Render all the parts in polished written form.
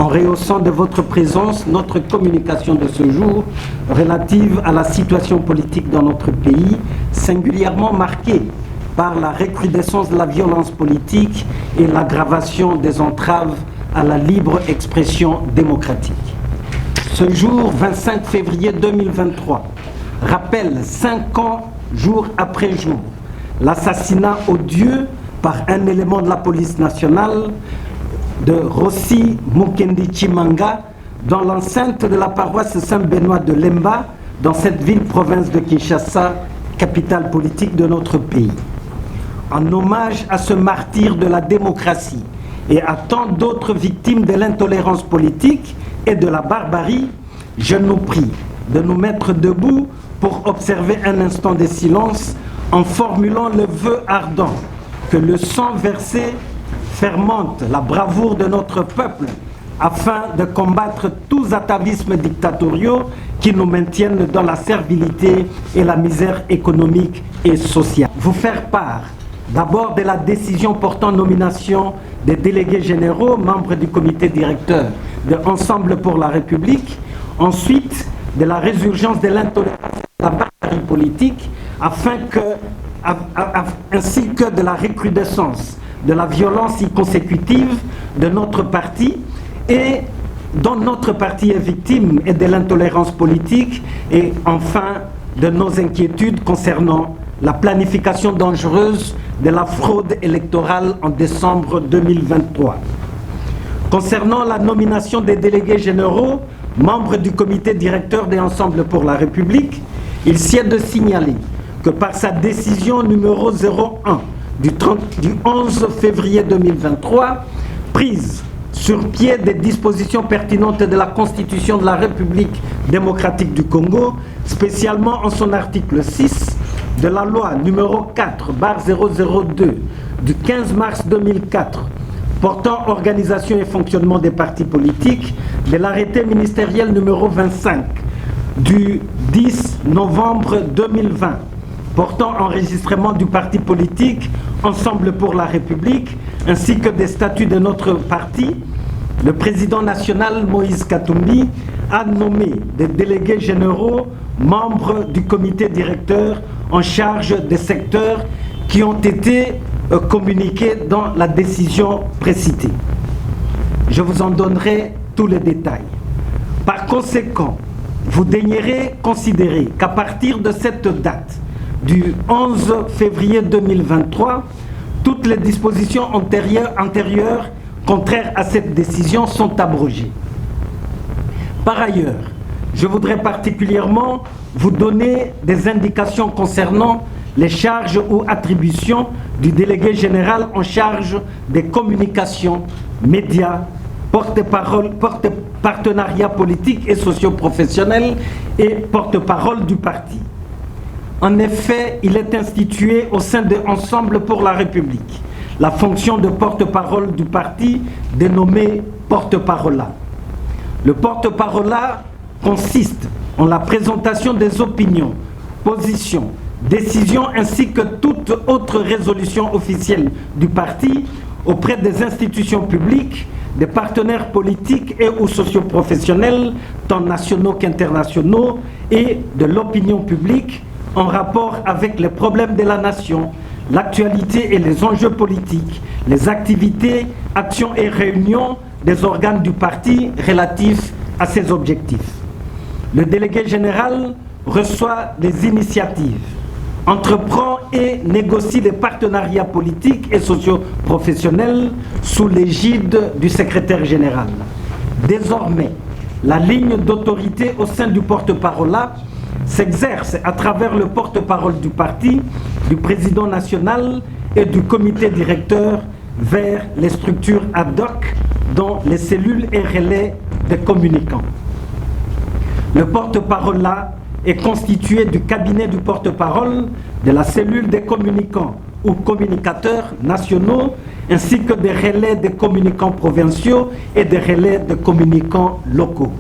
en rehaussant de votre présence notre communication de ce jour relative à la situation politique dans notre pays, singulièrement marquée par la recrudescence de la violence politique et l'aggravation des entraves à la libre expression démocratique. Ce jour, 25 février 2023, rappelle 5 ans, jour après jour, l'assassinat odieux par un élément de la police nationale de Rossi Mukendi Chimanga dans l'enceinte de la paroisse Saint-Benoît de Lemba, dans cette ville-province de Kinshasa, capitale politique de notre pays. En hommage à ce martyr de la démocratie et à tant d'autres victimes de l'intolérance politique et de la barbarie, je nous prie de nous mettre debout pour observer un instant de silence en formulant le vœu ardent que le sang versé fermente la bravoure de notre peuple afin de combattre tous atavismes dictatoriaux qui nous maintiennent dans la servilité et la misère économique et sociale. Vous faire part d'abord de la décision portant nomination des délégués généraux, membres du comité directeur de Ensemble pour la République, ensuite de la résurgence de l'intolérance et de la barbarie politique, ainsi que de la recrudescence de la violence consécutive de notre parti et dont notre parti est victime et de l'intolérance politique, et enfin de nos inquiétudes concernant la planification dangereuse de la fraude électorale en décembre 2023. Concernant la nomination des délégués généraux, membres du comité directeur des Ensemble pour la République, il sied de signaler que par sa décision numéro 01 du 11 février 2023, prise sur pied des dispositions pertinentes de la Constitution de la République démocratique du Congo, spécialement en son article 6, de la loi numéro 4/002 du 15 mars 2004 portant organisation et fonctionnement des partis politiques, de l'arrêté ministériel numéro 25 du 10 novembre 2020 portant enregistrement du parti politique Ensemble pour la République, ainsi que des statuts de notre parti, le président national Moïse Katumbi a nommé des délégués généraux membres du comité directeur en charge des secteurs qui ont été communiqués dans la décision précitée. Je vous en donnerai tous les détails. Par conséquent, vous daignerez considérer qu'à partir de cette date, du 11 février 2023, toutes les dispositions antérieures contraires à cette décision sont abrogées. Par ailleurs, je voudrais particulièrement vous donner des indications concernant les charges ou attributions du délégué général en charge des communications, médias, porte-parole, partenariats politiques et socio-professionnels et porte-parole du parti. En effet, il est institué au sein de Ensemble pour la République la fonction de porte-parole du parti dénommé porte-parole. Le porte-parole consiste en la présentation des opinions, positions, décisions ainsi que toute autre résolution officielle du parti auprès des institutions publiques, des partenaires politiques et ou socio-professionnels, tant nationaux qu'internationaux, et de l'opinion publique en rapport avec les problèmes de la nation, l'actualité et les enjeux politiques, les activités, actions et réunions des organes du parti relatifs à ces objectifs. Le délégué général reçoit des initiatives, entreprend et négocie des partenariats politiques et socio-professionnels sous l'égide du secrétaire général. Désormais, la ligne d'autorité au sein du porte-parole s'exerce à travers le porte-parole du parti, du président national et du comité directeur vers les structures ad hoc, dont les cellules et relais des communicants. Le porte-parole est constitué du cabinet du porte-parole, de la cellule des communicants ou communicateurs nationaux, ainsi que des relais des communicants provinciaux et des relais des communicants locaux.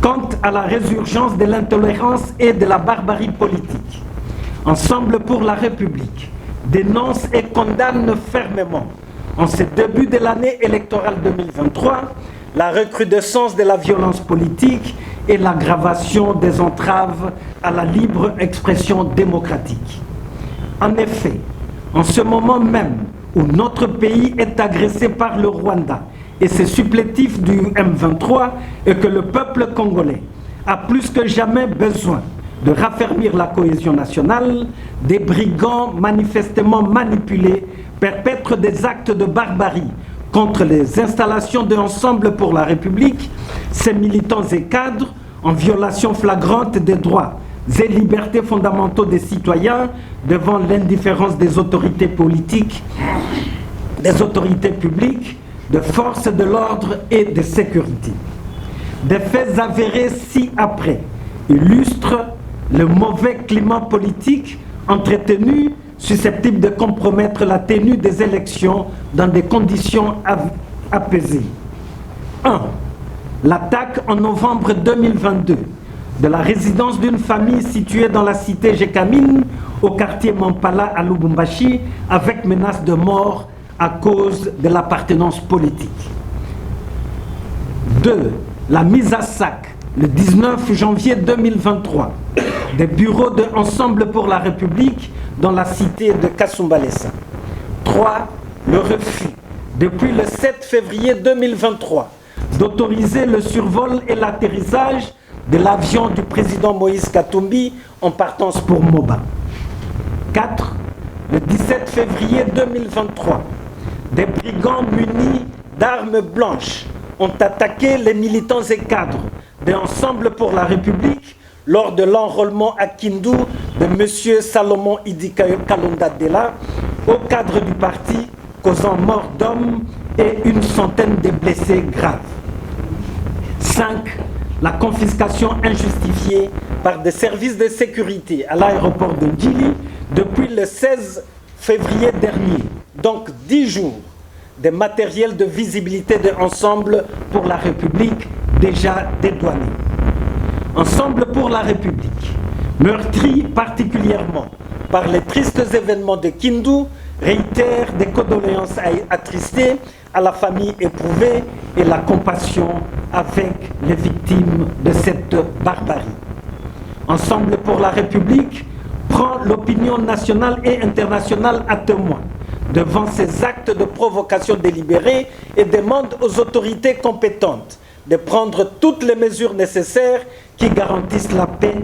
Quant à la résurgence de l'intolérance et de la barbarie politique, Ensemble pour la République dénonce et condamne fermement, en ce début de l'année électorale 2023, la recrudescence de la violence politique et l'aggravation des entraves à la libre expression démocratique. En effet, en ce moment même où notre pays est agressé par le Rwanda et ses supplétifs du M23 et que le peuple congolais a plus que jamais besoin de raffermir la cohésion nationale, des brigands manifestement manipulés perpètrent des actes de barbarie contre les installations de l'Ensemble pour la République, ses militants et cadres, en violation flagrante des droits et libertés fondamentaux des citoyens devant l'indifférence des autorités politiques, des autorités publiques, de forces de l'ordre et de sécurité. Des faits avérés ci-après illustrent le mauvais climat politique entretenu susceptible de compromettre la tenue des élections dans des conditions apaisées. 1. L'attaque en novembre 2022 de la résidence d'une famille située dans la cité Jekamine, au quartier Mampala à Lubumbashi, avec menace de mort à cause de l'appartenance politique. 2. La mise à sac, le 19 janvier 2023, des bureaux de Ensemble pour la République dans la cité de Kasumbalesa. 3. Le refus, depuis le 7 février 2023, d'autoriser le survol et l'atterrissage de l'avion du président Moïse Katumbi en partance pour Moba. 4. Le 17 février 2023, des brigands munis d'armes blanches ont attaqué les militants et cadres de Ensemble pour la République lors de l'enrôlement à Kindu de M. Salomon Idi Kalonda Dela au cadre du parti, causant mort d'hommes et une centaine de blessés graves. 5. La confiscation injustifiée par des services de sécurité à l'aéroport de Ndjili depuis le 16 février dernier, donc 10 jours, des matériels de visibilité de Ensemble pour la République déjà dédouanés. Ensemble pour la République, meurtri particulièrement par les tristes événements de Kindu, réitère des condoléances attristées à la famille éprouvée et la compassion avec les victimes de cette barbarie. Ensemble pour la République prend l'opinion nationale et internationale à témoin devant ces actes de provocation délibérée et demande aux autorités compétentes de prendre toutes les mesures nécessaires qui garantissent la paix,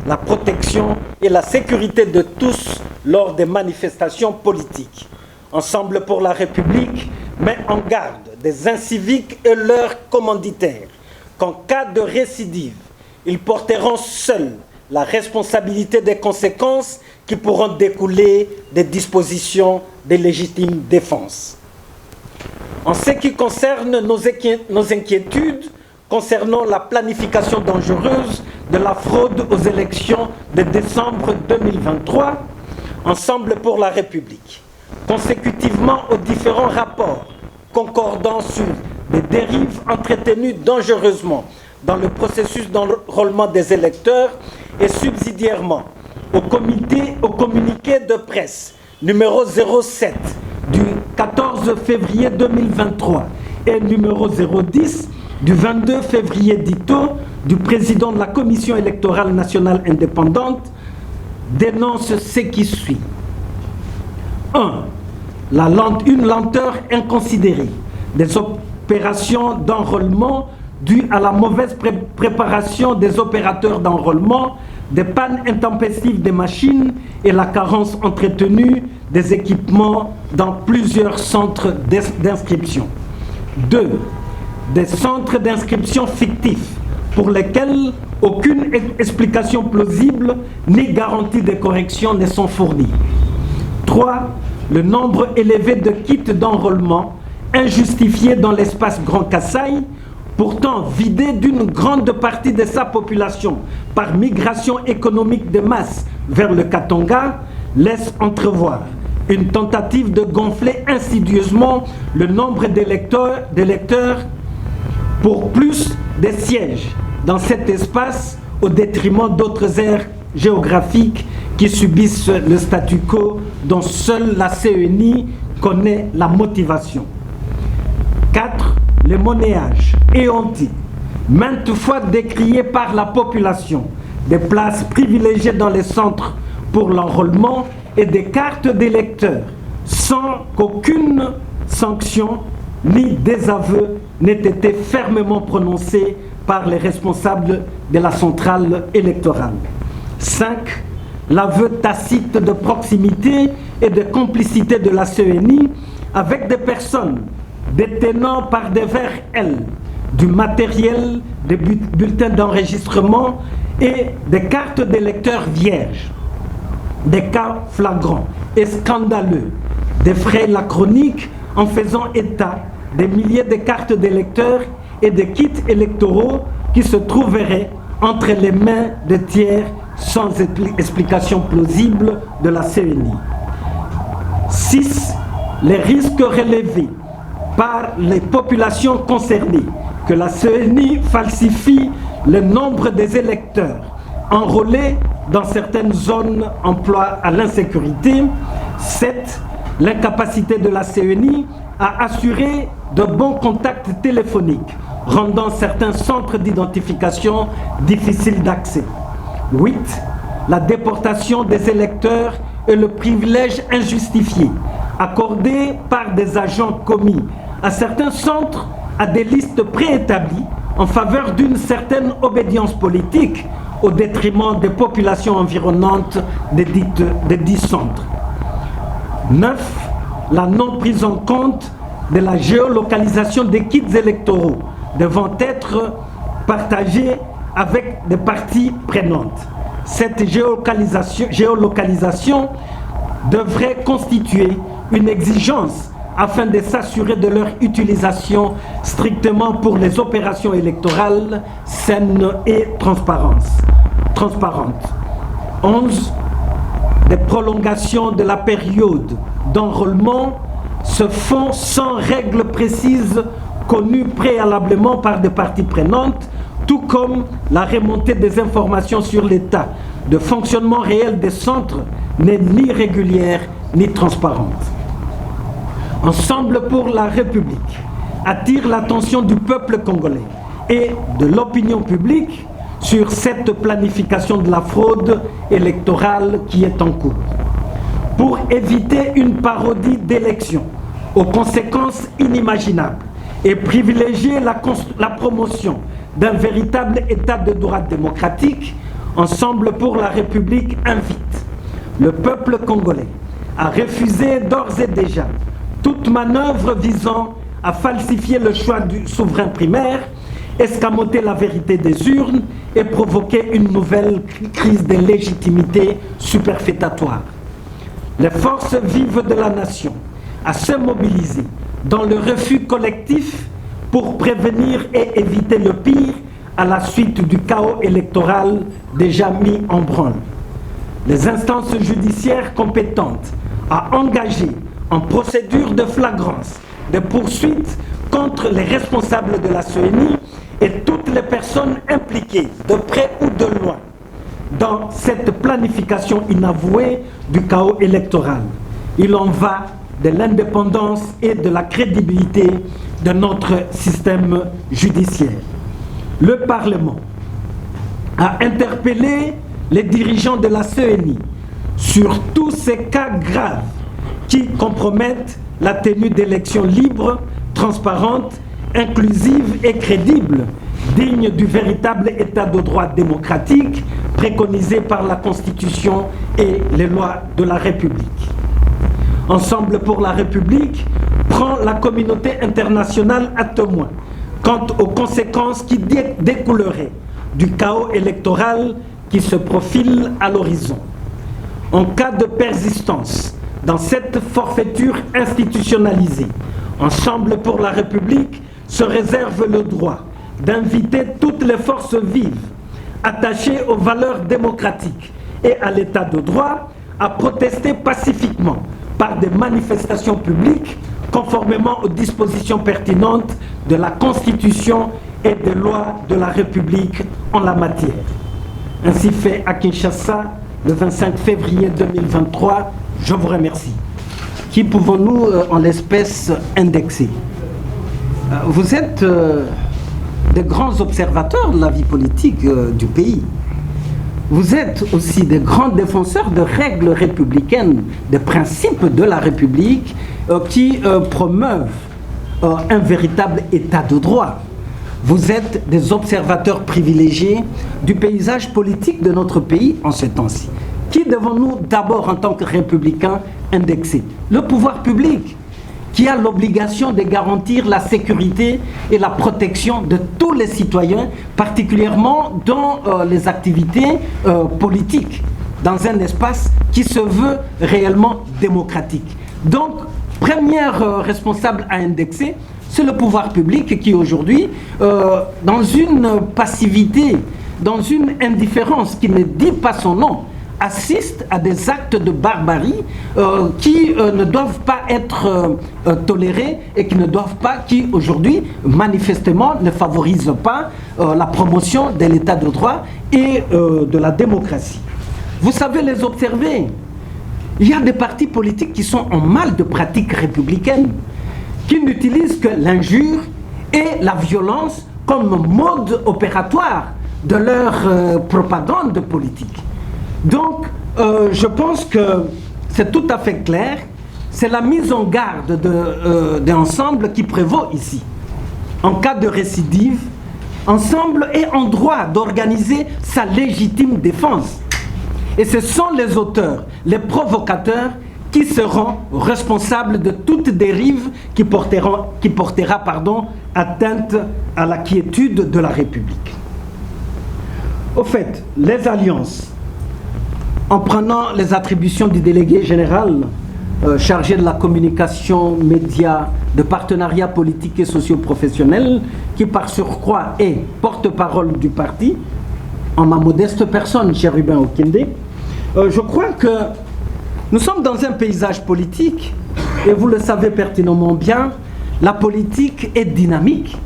la protection et la sécurité de tous lors des manifestations politiques. Ensemble pour la République met en garde des inciviques et leurs commanditaires qu'en cas de récidive, ils porteront seuls la responsabilité des conséquences qui pourront découler des dispositions de légitime défense. En ce qui concerne nos inquiétudes concernant la planification dangereuse de la fraude aux élections de décembre 2023, Ensemble pour la République, consécutivement aux différents rapports concordant sur des dérives entretenues dangereusement dans le processus d'enrôlement des électeurs et subsidiairement au communiqué de presse numéro 07 du 14 février 2023 et numéro 010 du 22 février dito du président de la Commission électorale nationale indépendante dénonce ce qui suit. 1. Une lenteur inconsidérée des opérations d'enrôlement dues à la mauvaise préparation des opérateurs d'enrôlement, des pannes intempestives des machines et la carence entretenue des équipements dans plusieurs centres d'inscription. 2. Des centres d'inscription fictifs pour lesquels aucune explication plausible ni garantie de correction ne sont fournies. 3. Le nombre élevé de kits d'enrôlement injustifiés dans l'espace Grand Kasaï, pourtant vidé d'une grande partie de sa population par migration économique de masse vers le Katanga, laisse entrevoir une tentative de gonfler insidieusement le nombre d'électeurs pour plus de sièges dans cet espace au détriment d'autres aires géographiques qui subissent le statu quo dont seule la CENI connaît la motivation. 4. le monnayage éhonté, maintes fois décrié par la population, des places privilégiées dans les centres pour l'enrôlement et des cartes d'électeurs, sans qu'aucune sanction ni désaveu n'ait été fermement prononcé par les responsables de la centrale électorale. 5. L'aveu tacite de proximité et de complicité de la CENI avec des personnes détenant par divers L du matériel, des bulletins d'enregistrement et des cartes d'électeurs vierges. Des cas flagrants et scandaleux défraient la chronique en faisant état des milliers de cartes d'électeurs et de kits électoraux qui se trouveraient entre les mains de tiers sans explication plausible de la CENI. 6. Les risques relevés par les populations concernées que la CENI falsifie le nombre des électeurs enrôlés dans certaines zones en proie à l'insécurité. 7. L'incapacité de la CENI à assurer de bons contacts téléphoniques, rendant certains centres d'identification difficiles d'accès. 8. La déportation des électeurs et le privilège injustifié accordé par des agents commis à certains centres à des listes préétablies en faveur d'une certaine obédience politique au détriment des populations environnantes des dits centres. 9. La non prise en compte de la géolocalisation des kits électoraux devant être partagés avec des parties prenantes. Cette géolocalisation devrait constituer une exigence afin de s'assurer de leur utilisation strictement pour les opérations électorales saines et transparentes. 11. Des prolongations de la période d'enrôlement se font sans règles précises connues préalablement par des parties prenantes, tout comme la remontée des informations sur l'état de fonctionnement réel des centres n'est ni régulière ni transparente. Ensemble pour la République attire l'attention du peuple congolais et de l'opinion publique sur cette planification de la fraude électorale qui est en cours. Pour éviter une parodie d'élection aux conséquences inimaginables et privilégier la promotion d'un véritable état de droit démocratique, Ensemble pour la République invite le peuple congolais à refuser d'ores et déjà toute manœuvre visant à falsifier le choix du souverain primaire, escamoter la vérité des urnes et provoquer une nouvelle crise de légitimité superfétatoire. Les forces vives de la nation à se mobiliser dans le refus collectif pour prévenir et éviter le pire à la suite du chaos électoral déjà mis en branle. Les instances judiciaires compétentes à engager en procédure de flagrance des poursuites contre les responsables de la CENI et toutes les personnes impliquées de près ou de loin dans cette planification inavouée du chaos électoral. Il en va de l'indépendance et de la crédibilité de notre système judiciaire. Le Parlement a interpellé les dirigeants de la CENI sur tous ces cas graves qui compromettent la tenue d'élections libres, transparentes, inclusives et crédibles, dignes du véritable état de droit démocratique préconisé par la Constitution et les lois de la République. Ensemble pour la République prend la communauté internationale à témoin quant aux conséquences qui découleraient du chaos électoral qui se profile à l'horizon. En cas de persistance dans cette forfaiture institutionnalisée, Ensemble pour la République se réserve le droit d'inviter toutes les forces vives attachées aux valeurs démocratiques et à l'état de droit à protester pacifiquement par des manifestations publiques conformément aux dispositions pertinentes de la Constitution et des lois de la République en la matière. Ainsi fait à Kinshasa le 25 février 2023. Je vous remercie. Qui pouvons-nous en l'espèce indexer? Vous êtes des grands observateurs de la vie politique du pays. Vous êtes aussi des grands défenseurs de règles républicaines, des principes de la République qui promeuvent un véritable état de droit. Vous êtes des observateurs privilégiés du paysage politique de notre pays en ce temps-ci. Qui devons-nous d'abord, en tant que républicains, indexer? Le pouvoir public, qui a l'obligation de garantir la sécurité et la protection de tous les citoyens, particulièrement dans les activités politiques, dans un espace qui se veut réellement démocratique. Donc, première responsable à indexer, c'est le pouvoir public qui aujourd'hui, dans une passivité, dans une indifférence qui ne dit pas son nom, assiste à des actes de barbarie qui ne doivent pas être tolérés et qui ne doivent pas, qui aujourd'hui manifestement ne favorisent pas la promotion de l'état de droit et de la démocratie. Vous savez les observer. Il y a des partis politiques qui sont en mal de pratiques républicaines, qui n'utilisent que l'injure et la violence comme mode opératoire de leur propagande politique. Donc, je pense que c'est tout à fait clair, c'est la mise en garde de l'ensemble qui prévaut ici. En cas de récidive, ensemble est en droit d'organiser sa légitime défense. Et ce sont les auteurs, les provocateurs, qui seront responsables de toute dérive qui portera atteinte à la quiétude de la République. Au fait, les alliances, en prenant les attributions du délégué général chargé de la communication média, de partenariat politique et socio-professionnel, qui par surcroît est porte-parole du parti, en ma modeste personne, Chérubin Okende, je crois que nous sommes dans un paysage politique, et vous le savez pertinemment bien, la politique est dynamique.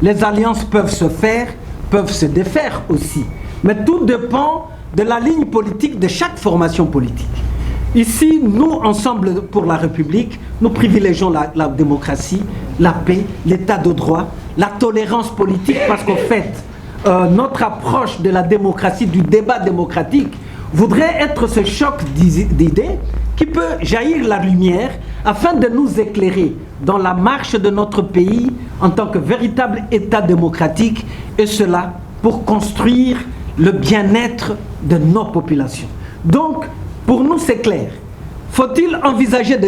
Les alliances peuvent se faire, peuvent se défaire aussi. Mais tout dépend de la ligne politique de chaque formation politique. Ici, nous, Ensemble pour la République, nous privilégions la démocratie, la paix, l'état de droit, la tolérance politique, parce qu'en fait, notre approche de la démocratie, du débat démocratique, voudrait être ce choc d'idées qui peut jaillir la lumière afin de nous éclairer dans la marche de notre pays en tant que véritable État démocratique, et cela pour construire le bien-être de nos populations. Donc, pour nous, c'est clair. Faut-il envisager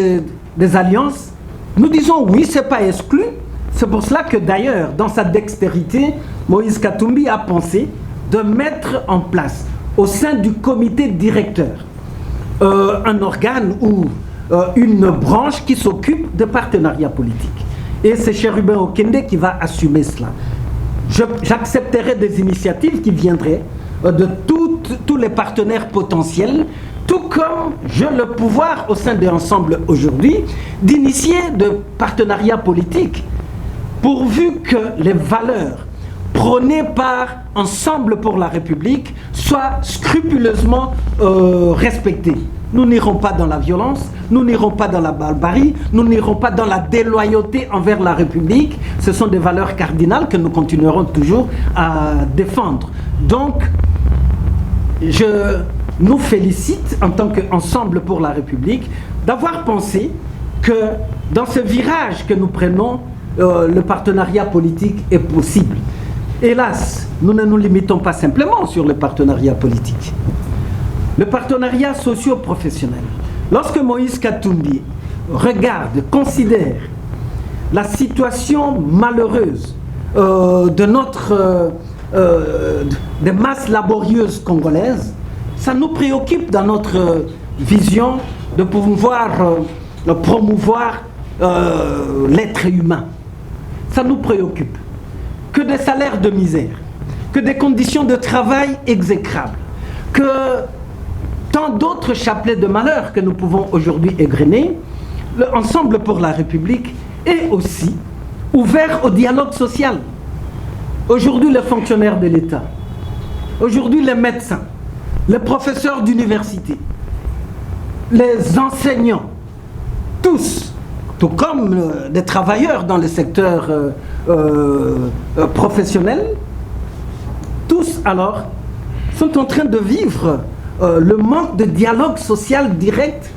des alliances? Nous disons oui, ce n'est pas exclu. C'est pour cela que d'ailleurs, dans sa dextérité, Moïse Katumbi a pensé de mettre en place, au sein du comité directeur, un organe ou une branche qui s'occupe de partenariat politique. Et c'est Chérubin Okende qui va assumer cela. J'accepterai des initiatives qui viendraient de tous les partenaires potentiels, tout comme j'ai le pouvoir au sein de l'ensemble aujourd'hui d'initier de partenariats politiques, pourvu que les valeurs prônées par Ensemble pour la République soient scrupuleusement respectées. Nous n'irons pas dans la violence, nous n'irons pas dans la barbarie, nous n'irons pas dans la déloyauté envers la République. Ce sont des valeurs cardinales que nous continuerons toujours à défendre. Donc, je nous félicite en tant qu'Ensemble pour la République d'avoir pensé que dans ce virage que nous prenons, le partenariat politique est possible. Hélas, nous ne nous limitons pas simplement sur le partenariat politique. Le partenariat socio-professionnel. Lorsque Moïse Katumbi regarde, considère la situation malheureuse des masses laborieuses congolaises, ça nous préoccupe dans notre vision de pouvoir promouvoir l'être humain. Ça nous préoccupe. Que des salaires de misère, que des conditions de travail exécrables, que tant d'autres chapelets de malheur que nous pouvons aujourd'hui égrener, l'Ensemble pour la République est aussi ouvert au dialogue social. Aujourd'hui, les fonctionnaires de l'État, aujourd'hui les médecins, les professeurs d'université, les enseignants, tous tout comme des travailleurs dans le secteur professionnel, tous alors sont en train de vivre le manque de dialogue social direct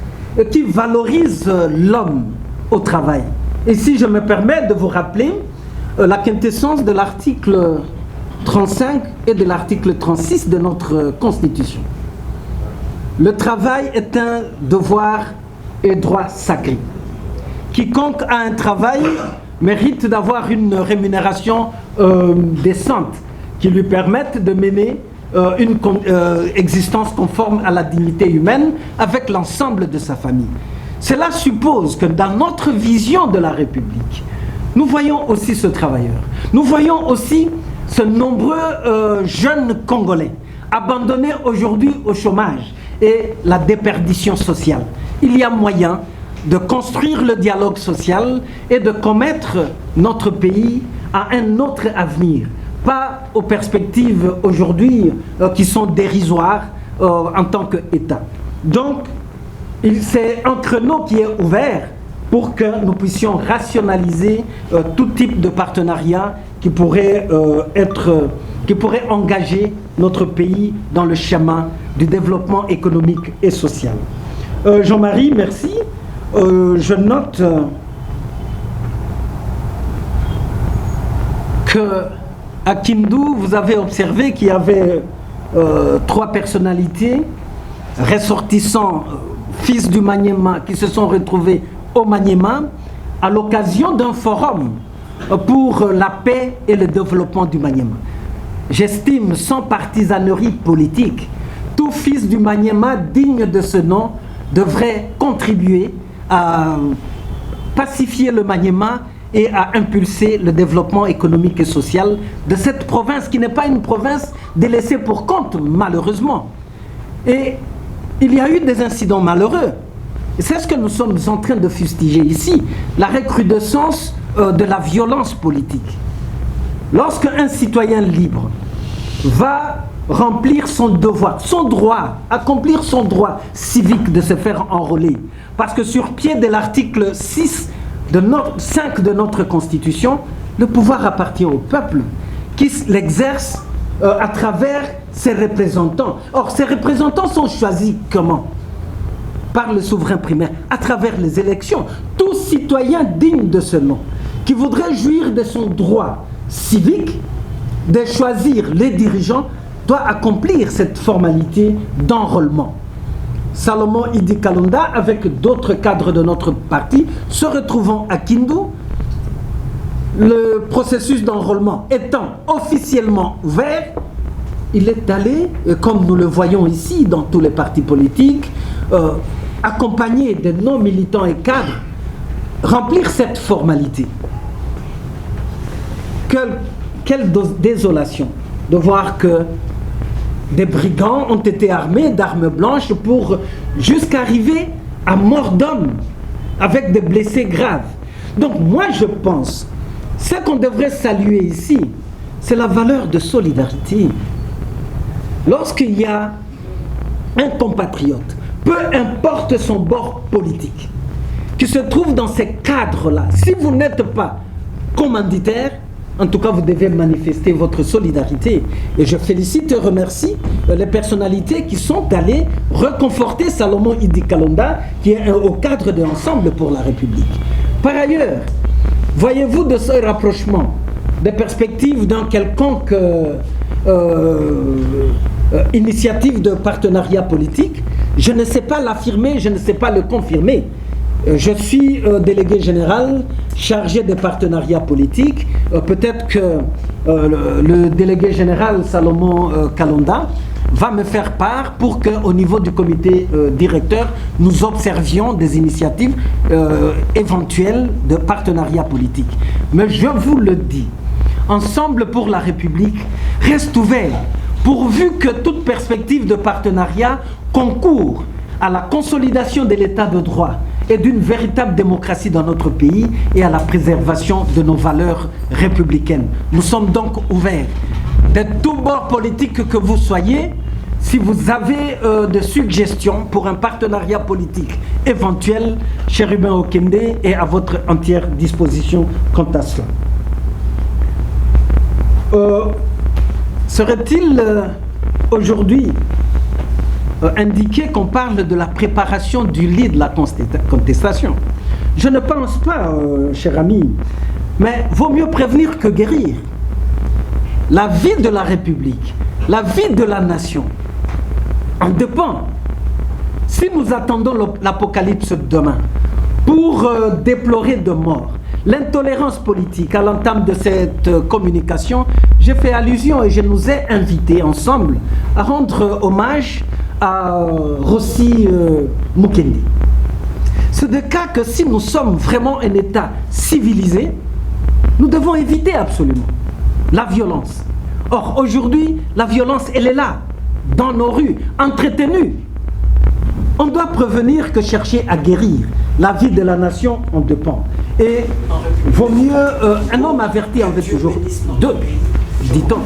qui valorise l'homme au travail. Et si je me permets de vous rappeler la quintessence de l'article 35 et de l'article 36 de notre Constitution. Le travail est un devoir et droit sacré. Quiconque a un travail mérite d'avoir une rémunération décente qui lui permette de mener une existence conforme à la dignité humaine avec l'ensemble de sa famille. Cela suppose que dans notre vision de la République, nous voyons aussi ce travailleur. Nous voyons aussi ce nombreux jeunes Congolais abandonnés aujourd'hui au chômage et la déperdition sociale. Il y a moyen de construire le dialogue social et de commettre notre pays à un autre avenir, pas aux perspectives aujourd'hui qui sont dérisoires en tant qu'État. Donc, c'est un créneau qui est ouvert pour que nous puissions rationaliser tout type de partenariat qui pourrait engager notre pays dans le chemin du développement économique et social. Jean-Marie, merci. Je note que à Kindu, vous avez observé qu'il y avait 3 personnalités ressortissants, fils du Maniema, qui se sont retrouvés au Maniema à l'occasion d'un forum pour la paix et le développement du Maniema. J'estime, sans partisanerie politique, tout fils du Maniema digne de ce nom devrait contribuer à pacifier le Maniema et à impulser le développement économique et social de cette province qui n'est pas une province délaissée pour compte, malheureusement. Et il y a eu des incidents malheureux. Et c'est ce que nous sommes en train de fustiger ici, la recrudescence de la violence politique. Lorsque un citoyen libre va remplir son devoir, son droit, accomplir son droit civique de se faire enrôler, parce que sur pied de l'article 5 de notre Constitution, le pouvoir appartient au peuple qui l'exerce à travers ses représentants. Or, ces représentants sont choisis comment? Par le souverain primaire, à travers les élections. Tout citoyen digne de ce nom, qui voudrait jouir de son droit civique, de choisir les dirigeants, doit accomplir cette formalité d'enrôlement. Salomon Idi Kalonda, avec d'autres cadres de notre parti, se retrouvant à Kindu, le processus d'enrôlement étant officiellement ouvert, il est allé, comme nous le voyons ici dans tous les partis politiques, accompagné de non-militants et cadres, remplir cette formalité. Quelle désolation de voir que des brigands ont été armés d'armes blanches pour jusqu'à arriver à mort d'homme avec des blessés graves. Donc moi je pense, ce qu'on devrait saluer ici, c'est la valeur de solidarité. Lorsqu'il y a un compatriote, peu importe son bord politique, qui se trouve dans ces cadres-là, si vous n'êtes pas commanditaire, en tout cas, vous devez manifester votre solidarité. Et je félicite et remercie les personnalités qui sont allées reconforter Salomon Idi Kalonda, qui est au cadre de l'Ensemble pour la République. Par ailleurs, voyez-vous de ce rapprochement, des perspectives d'un quelconque initiative de partenariat politique? Je ne sais pas l'affirmer, je ne sais pas le confirmer. Je suis délégué général chargé des partenariats politiques. Peut-être que le délégué général Salomon Kalonda va me faire part pour qu'au niveau du comité directeur, nous observions des initiatives éventuelles de partenariat politique. Mais je vous le dis, Ensemble pour la République reste ouvert, pourvu que toute perspective de partenariat concourt à la consolidation de l'état de droit et d'une véritable démocratie dans notre pays et à la préservation de nos valeurs républicaines. Nous sommes donc ouverts. De tout bord politique que vous soyez, si vous avez des suggestions pour un partenariat politique éventuel, Chérubin Okende est à votre entière disposition quant à cela. Serait-il aujourd'hui indiqué qu'on parle de la préparation du lit de la contestation? Je ne pense pas, cher ami, mais vaut mieux prévenir que guérir. La vie de la République, la vie de la nation en dépend. Si nous attendons l'apocalypse de demain pour déplorer de morts, l'intolérance politique à l'entame de cette communication, j'ai fait allusion et je nous ai invités ensemble à rendre hommage à Rossi Mukendi. C'est de cas que si nous sommes vraiment un État civilisé, nous devons éviter absolument la violence. Or, aujourd'hui, la violence, elle est là, dans nos rues, entretenue. On doit prévenir que chercher à guérir. La vie de la nation en dépend. Et vaut mieux un homme averti en fait toujours deux, dit-on.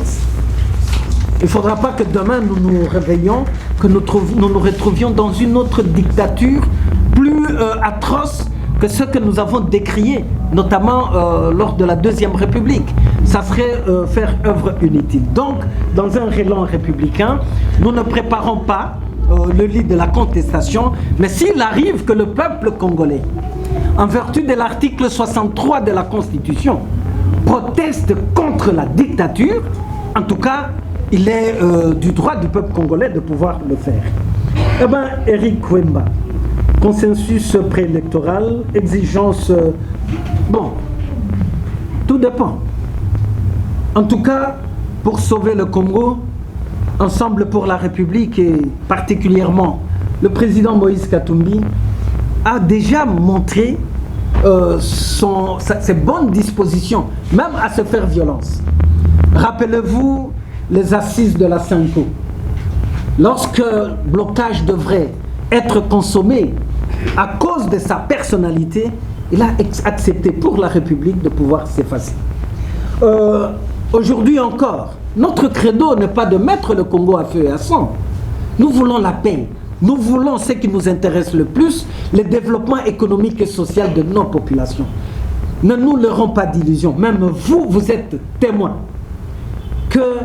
Il ne faudra pas que demain nous nous réveillons, que nous nous retrouvions dans une autre dictature plus atroce que ce que nous avons décrié, notamment lors de la Deuxième République. Ça serait faire œuvre inutile. Donc, dans un élan républicain, nous ne préparons pas le lit de la contestation, mais s'il arrive que le peuple congolais, en vertu de l'article 63 de la Constitution, proteste contre la dictature, en tout cas, il est du droit du peuple congolais de pouvoir le faire. Eh bien, Éric Kwemba, consensus préélectoral, exigence... bon, tout dépend. En tout cas, pour sauver le Congo, Ensemble pour la République et particulièrement le président Moïse Katumbi a déjà montré ses bonnes dispositions, même à se faire violence. Rappelez-vous les assises de la Cinco. Lorsque le blocage devrait être consommé à cause de sa personnalité, il a accepté pour la République de pouvoir s'effacer. Aujourd'hui encore, notre credo n'est pas de mettre le Congo à feu et à sang. Nous voulons la paix. Nous voulons ce qui nous intéresse le plus, le développement économique et social de nos populations. Ne nous leurrons pas d'illusions. Même vous, vous êtes témoins que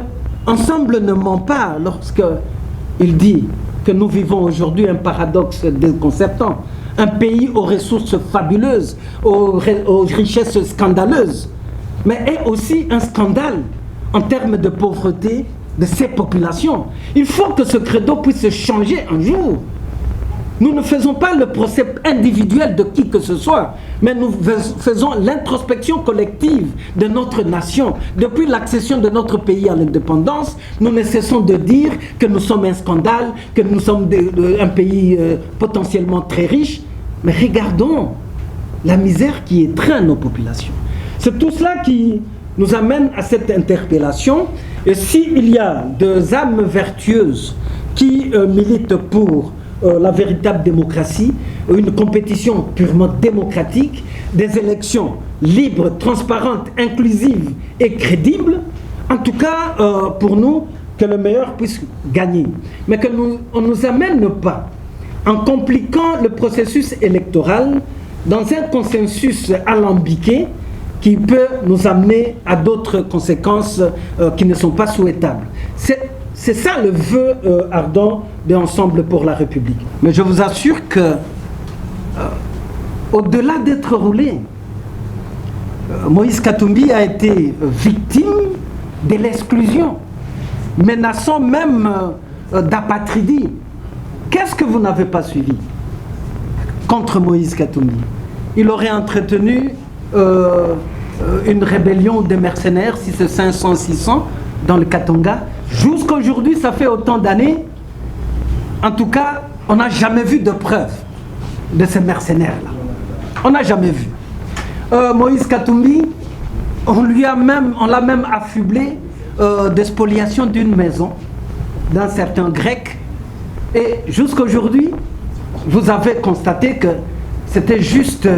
Ensemble ne ment pas lorsqu'il dit que nous vivons aujourd'hui un paradoxe déconcertant. Un pays aux ressources fabuleuses, aux richesses scandaleuses, mais est aussi un scandale en termes de pauvreté de ces populations. Il faut que ce credo puisse changer un jour. Nous ne faisons pas le procès individuel de qui que ce soit, mais nous faisons l'introspection collective de notre nation. Depuis l'accession de notre pays à l'indépendance, nous ne cessons de dire que nous sommes un scandale, que nous sommes un pays potentiellement très riche, mais regardons la misère qui étreint nos populations. C'est tout cela qui nous amène à cette interpellation. Et s'il y a des âmes vertueuses qui militent pour la véritable démocratie, une compétition purement démocratique, des élections libres, transparentes, inclusives et crédibles, en tout cas pour nous, que le meilleur puisse gagner. Mais qu'on ne nous amène pas, en compliquant le processus électoral, dans un consensus alambiqué qui peut nous amener à d'autres conséquences qui ne sont pas souhaitables. C'est ça le vœu ardent de Ensemble pour la République. Mais je vous assure que, au-delà d'être roulé, Moïse Katumbi a été victime de l'exclusion, menaçant même d'apatridie. Qu'est-ce que vous n'avez pas suivi contre Moïse Katumbi? Il aurait entretenu une rébellion des mercenaires, si c'est 500, 600, dans le Katanga. Jusqu'aujourd'hui, ça fait autant d'années. En tout cas, on n'a jamais vu de preuve de ces mercenaires-là. On n'a jamais vu. Moïse Katumbi, on l'a même affublé de spoliation d'une maison d'un certain grec. Et jusqu'aujourd'hui, vous avez constaté que c'était juste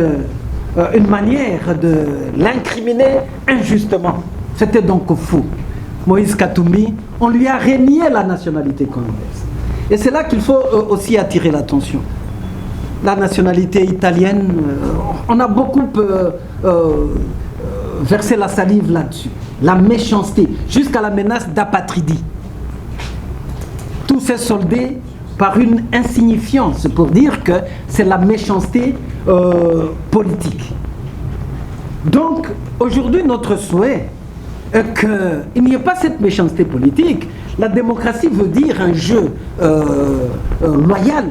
une manière de l'incriminer injustement. C'était donc fou. Moïse Katumbi, on lui a renié la nationalité congolaise. Et c'est là qu'il faut aussi attirer l'attention. La nationalité italienne, on a beaucoup versé la salive là-dessus. La méchanceté, jusqu'à la menace d'apatridie. Tout s'est soldé par une insignifiance pour dire que c'est la méchanceté politique. Donc, aujourd'hui, notre souhait est qu'il n'y ait pas cette méchanceté politique. La démocratie veut dire un jeu loyal,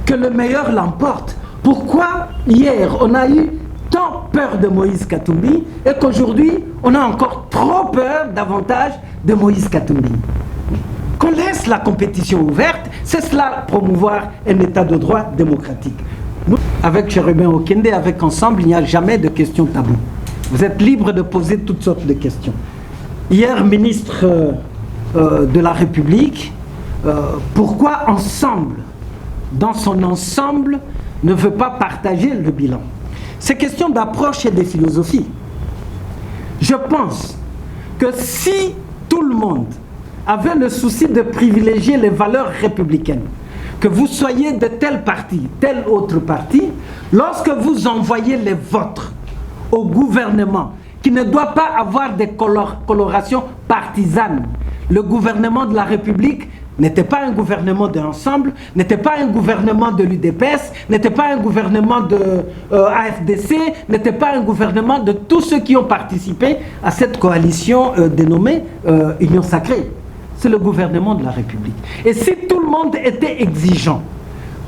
que le meilleur l'emporte. Pourquoi hier on a eu tant peur de Moïse Katumbi et qu'aujourd'hui on a encore trop peur davantage de Moïse Katumbi? Qu'on laisse la compétition ouverte, c'est cela promouvoir un état de droit démocratique. Nous, avec Chérubin Okende, avec Ensemble, il n'y a jamais de questions taboues. Vous êtes libre de poser toutes sortes de questions. Hier, ministre de la République, pourquoi Ensemble, dans son ensemble, ne veut pas partager le bilan? C'est question d'approche et de philosophie. Je pense que si tout le monde avait le souci de privilégier les valeurs républicaines, que vous soyez de tel parti, tel autre parti, lorsque vous envoyez les vôtres au gouvernement, qui ne doit pas avoir des colorations partisanes, le gouvernement de la République n'était pas un gouvernement d'Ensemble, n'était pas un gouvernement de l'UDPS, n'était pas un gouvernement de AFDC, n'était pas un gouvernement de tous ceux qui ont participé à cette coalition dénommée Union Sacrée. C'est le gouvernement de la République. Et si tout le monde était exigeant,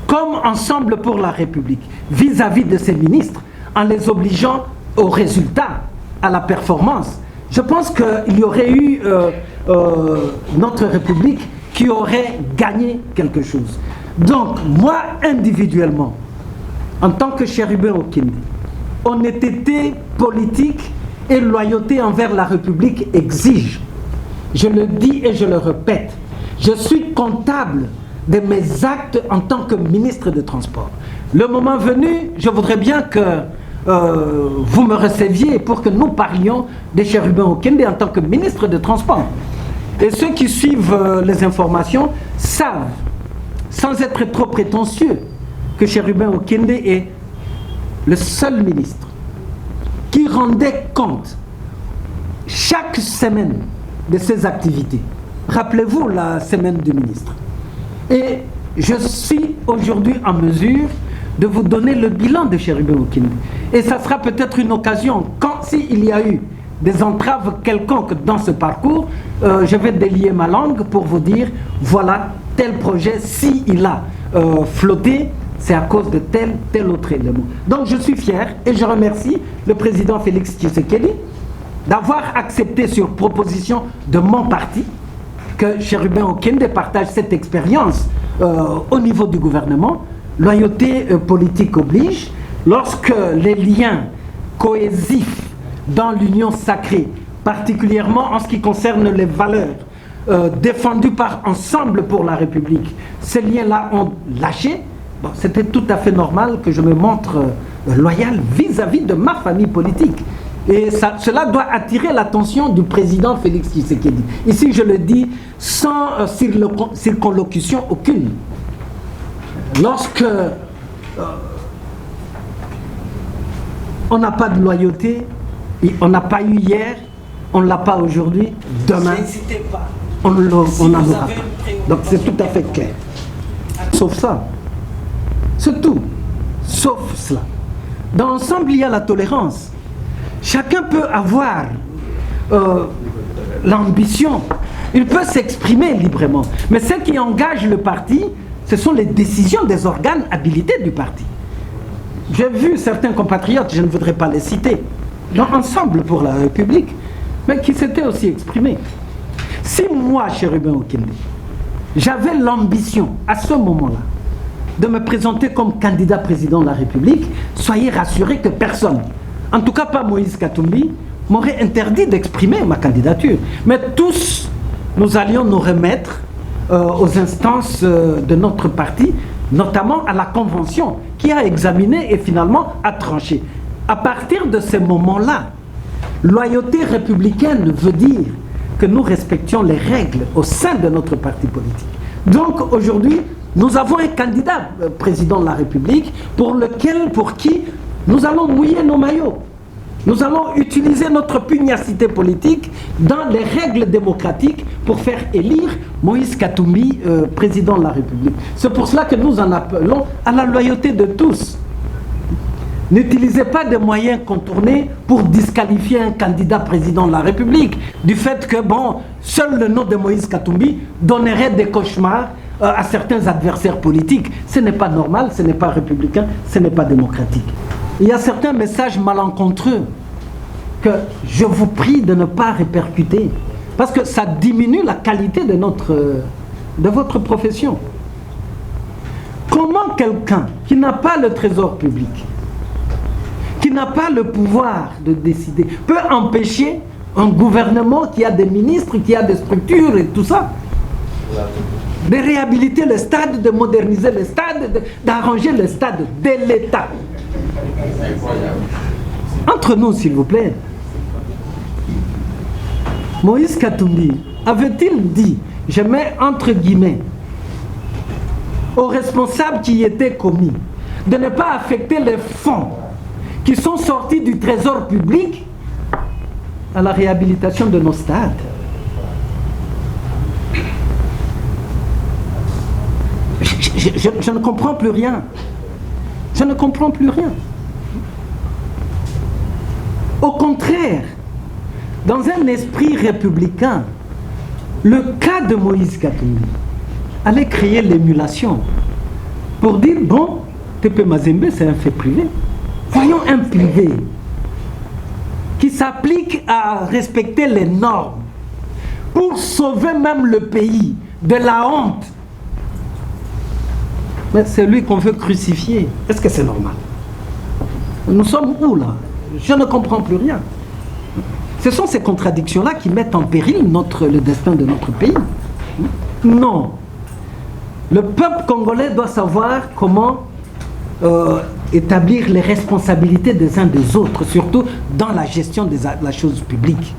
comme Ensemble pour la République, vis-à-vis de ses ministres, en les obligeant au résultat, à la performance, je pense qu'il y aurait eu notre République qui aurait gagné quelque chose. Donc, moi, individuellement, en tant que Chérubin Okende, honnêteté politique et loyauté envers la République exigent. Je le dis et je le répète, je suis comptable de mes actes en tant que ministre des Transports. Le moment venu, je voudrais bien que vous me receviez pour que nous parlions de Chérubin Okende en tant que ministre des Transports. Et ceux qui suivent les informations savent, sans être trop prétentieux, que Chérubin Okende est le seul ministre qui rendait compte chaque semaine de ses activités. Rappelez-vous la semaine du ministre. Et je suis aujourd'hui en mesure de vous donner le bilan de Chérubin Okende. Et ça sera peut-être une occasion, s'il y a eu des entraves quelconques dans ce parcours, je vais délier ma langue pour vous dire, voilà, tel projet, s'il a flotté, c'est à cause de tel autre élément. Donc je suis fier et je remercie le président Félix Tshisekedi d'avoir accepté sur proposition de mon parti que Chérubin Okende partage cette expérience au niveau du gouvernement. Loyauté politique oblige. Lorsque les liens cohésifs dans l'union sacrée, particulièrement en ce qui concerne les valeurs défendues par Ensemble pour la République, ces liens-là ont lâché, bon, c'était tout à fait normal que je me montre loyal vis-à-vis de ma famille politique. Et cela doit attirer l'attention du président Félix Tshisekedi. Ici, je le dis sans circonlocution aucune. Lorsque on n'a pas de loyauté, on n'a pas eu hier, on ne l'a pas aujourd'hui, demain, on n'en aura pas. Donc c'est tout à fait clair. Sauf ça. C'est tout. Sauf cela. Dans l'ensemble, il y a la tolérance. Chacun peut avoir l'ambition, il peut s'exprimer librement. Mais ce qui engage le parti, ce sont les décisions des organes habilités du parti. J'ai vu certains compatriotes, je ne voudrais pas les citer, dans Ensemble pour la République, mais qui s'étaient aussi exprimés. Si moi, Chérubin Okende, j'avais l'ambition, à ce moment-là, de me présenter comme candidat président de la République, soyez rassurés que personne, en tout cas pas Moïse Katumbi, m'aurait interdit d'exprimer ma candidature. Mais tous, nous allions nous remettre aux instances de notre parti, notamment à la Convention, qui a examiné et finalement a tranché. À partir de ce moment-là, loyauté républicaine veut dire que nous respections les règles au sein de notre parti politique. Donc aujourd'hui, nous avons un candidat président de la République pour qui nous allons mouiller nos maillots. Nous allons utiliser notre pugnacité politique dans les règles démocratiques pour faire élire Moïse Katumbi président de la République. C'est pour cela que nous en appelons à la loyauté de tous. N'utilisez pas de moyens contournés pour disqualifier un candidat président de la République du fait que, bon, seul le nom de Moïse Katumbi donnerait des cauchemars à certains adversaires politiques. Ce n'est pas normal, ce n'est pas républicain, ce n'est pas démocratique. Il y a certains messages malencontreux que je vous prie de ne pas répercuter parce que ça diminue la qualité de votre profession. Comment quelqu'un qui n'a pas le trésor public, qui n'a pas le pouvoir de décider, peut empêcher un gouvernement qui a des ministres, qui a des structures et tout ça, de réhabiliter le stade, de moderniser le stade, d'arranger le stade de l'État? Entre nous, s'il vous plaît, Moïse Katumbi avait-il dit, je mets entre guillemets, aux responsables qui y étaient commis, de ne pas affecter les fonds qui sont sortis du trésor public à la réhabilitation de nos stades? Je ne comprends plus rien. Je ne comprends plus rien. Au contraire, dans un esprit républicain, le cas de Moïse Katumbi allait créer l'émulation pour dire, bon, TP Mazembe, c'est un fait privé. Voyons un privé qui s'applique à respecter les normes pour sauver même le pays de la honte. Mais c'est lui qu'on veut crucifier. Est-ce que c'est normal? Nous sommes où là? Je ne comprends plus rien. Ce sont ces contradictions-là qui mettent en péril le destin de notre pays. Non. Le peuple congolais doit savoir comment établir les responsabilités des uns des autres, surtout dans la gestion de la chose publique.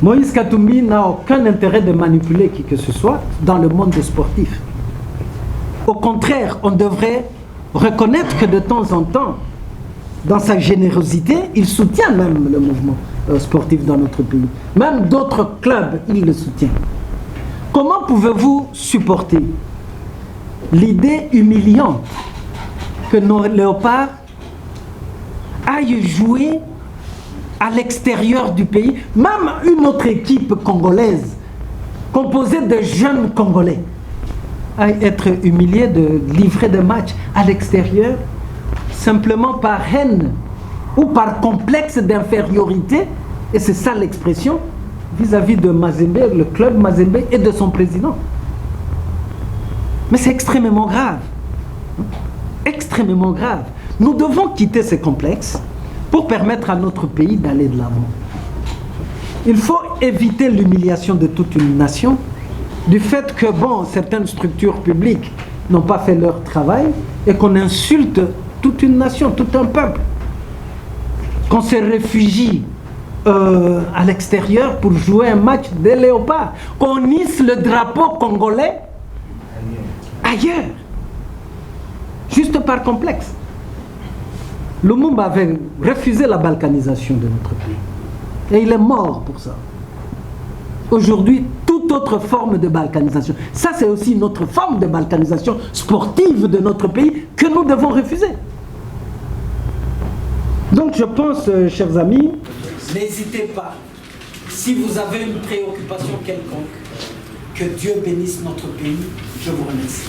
Moïse Katumbi n'a aucun intérêt de manipuler qui que ce soit dans le monde sportif. Au contraire, on devrait reconnaître que de temps en temps, dans sa générosité, il soutient même le mouvement sportif dans notre pays. Même d'autres clubs, il le soutient. Comment pouvez-vous supporter l'idée humiliante que nos léopards aillent jouer à l'extérieur du pays, même une autre équipe congolaise, composée de jeunes Congolais, à être humiliés de livrer des matchs à l'extérieur, simplement par haine ou par complexe d'infériorité, et c'est ça l'expression, vis-à-vis de Mazembe, le club Mazembe et de son président. Mais c'est extrêmement grave. Extrêmement grave. Nous devons quitter ces complexes pour permettre à notre pays d'aller de l'avant. Il faut éviter l'humiliation de toute une nation du fait que, bon, certaines structures publiques n'ont pas fait leur travail et qu'on insulte toute une nation, tout un peuple. Qu'on se réfugie à l'extérieur pour jouer un match des léopards. Qu'on hisse le drapeau congolais ailleurs. Juste par complexe. Lumumba avait refusé la balkanisation de notre pays. Et il est mort pour ça. Aujourd'hui, toute autre forme de balkanisation, ça c'est aussi une autre forme de balkanisation sportive de notre pays que nous devons refuser. Donc je pense, chers amis, n'hésitez pas, si vous avez une préoccupation quelconque, que Dieu bénisse notre pays. Je vous remercie.